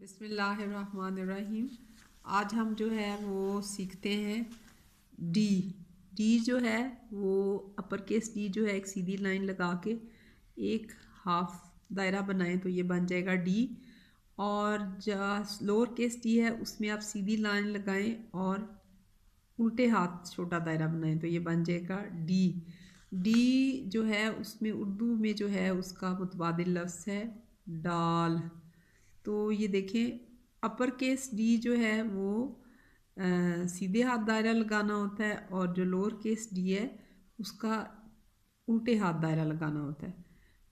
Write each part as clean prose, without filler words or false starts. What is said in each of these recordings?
बिस्मिल्लाहिर्रहमानिर्रहीम। आज हम जो है वो सीखते हैं डी। डी जो है वो अपर केस डी जो है एक सीधी लाइन लगा के एक हाफ दायरा बनाएं तो ये बन जाएगा डी। और जो लोअर केस डी है उसमें आप सीधी लाइन लगाएं और उल्टे हाथ छोटा दायरा बनाएं तो ये बन जाएगा डी। डी जो है उसमें उर्दू में जो है उसका मुतबादिल लफ्ज़ है डाल। तो ये देखें अपर केस डी जो है वो सीधे हाथ दायरा लगाना होता है और जो लोअर केस डी है उसका उल्टे हाथ दायरा लगाना होता है।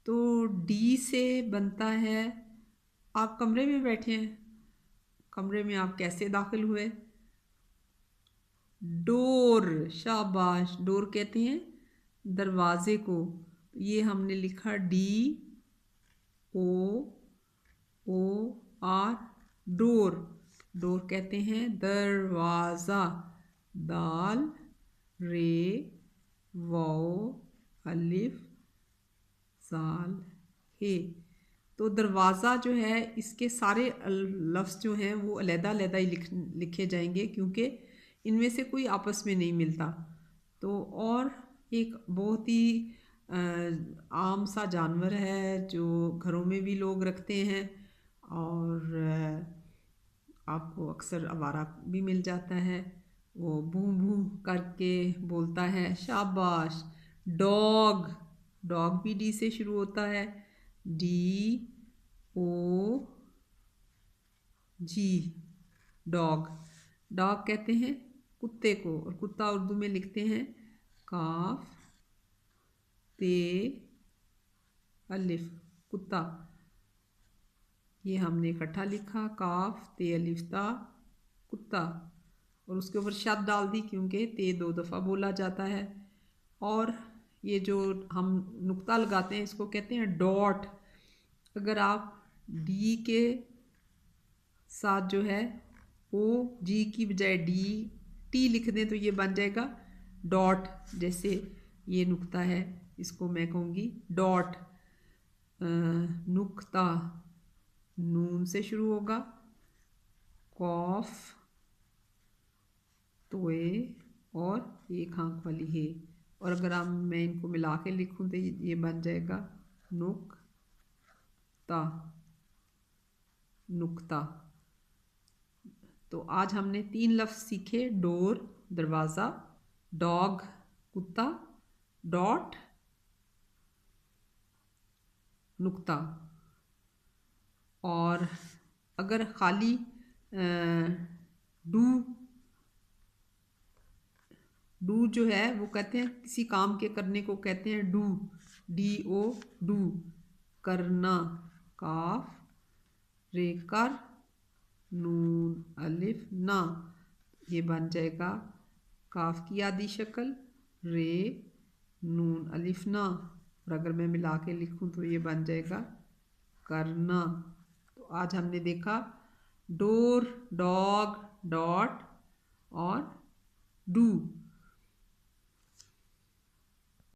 तो डी से बनता है, आप कमरे में बैठे हैं, कमरे में आप कैसे दाखिल हुए? डोर, शाबाश, डोर कहते हैं दरवाजे को। ये हमने लिखा D O O R, door. Door कहते हैं दरवाज़ा, दाल रे वाओ अलिफ साल हे। तो दरवाज़ा जो है इसके सारे लफ्ज़ जो हैं वो अलग-अलग ही लिखे जाएंगे क्योंकि इनमें से कोई आपस में नहीं मिलता। तो और एक बहुत ही आम सा जानवर है जो घरों में भी लोग रखते हैं और आपको अक्सर आवारा भी मिल जाता है। वो भूं भूं करके बोलता है, शाबाश, डॉग। डॉग भी डी से शुरू होता है, डी ओ जी, डॉग। डॉग कहते हैं कुत्ते को और कुत्ता उर्दू में लिखते हैं काफ ते अलिफ, कुत्ता। ये हमने इकट्ठा लिखा काफ ते अलिफ ता कुत्ता और उसके ऊपर शद डाल दी क्योंकि ते 2 दफ़ा बोला जाता है। और ये जो हम नुक्ता लगाते हैं इसको कहते हैं डॉट। अगर आप डी के साथ जो है ओ जी की बजाय डी टी लिख दें तो ये बन जाएगा डॉट। जैसे ये नुक्ता है इसको मैं कहूँगी डॉट। नुक्ता नून से शुरू होगा, कॉफ तोए और एक आंख वाली है। और अगर मैं इनको मिला के लिखूँ तो ये बन जाएगा नुक्ता, नुक्ता। तो आज हमने 3 लफ्ज़ सीखे, डोर दरवाज़ा, डॉग कुत्ता, डॉट नुक्ता। और अगर खाली डू, डू जो है वो कहते हैं किसी काम के करने को कहते हैं डू, डी ओ डू, करना, काफ रे कर नून अलिफ ना, ये बन जाएगा काफ की आधी शक्ल रे नून अलिफ ना। और अगर मैं मिला के लिखूँ तो ये बन जाएगा करना। तो आज हमने देखा डोर, डॉग, डॉट और डू।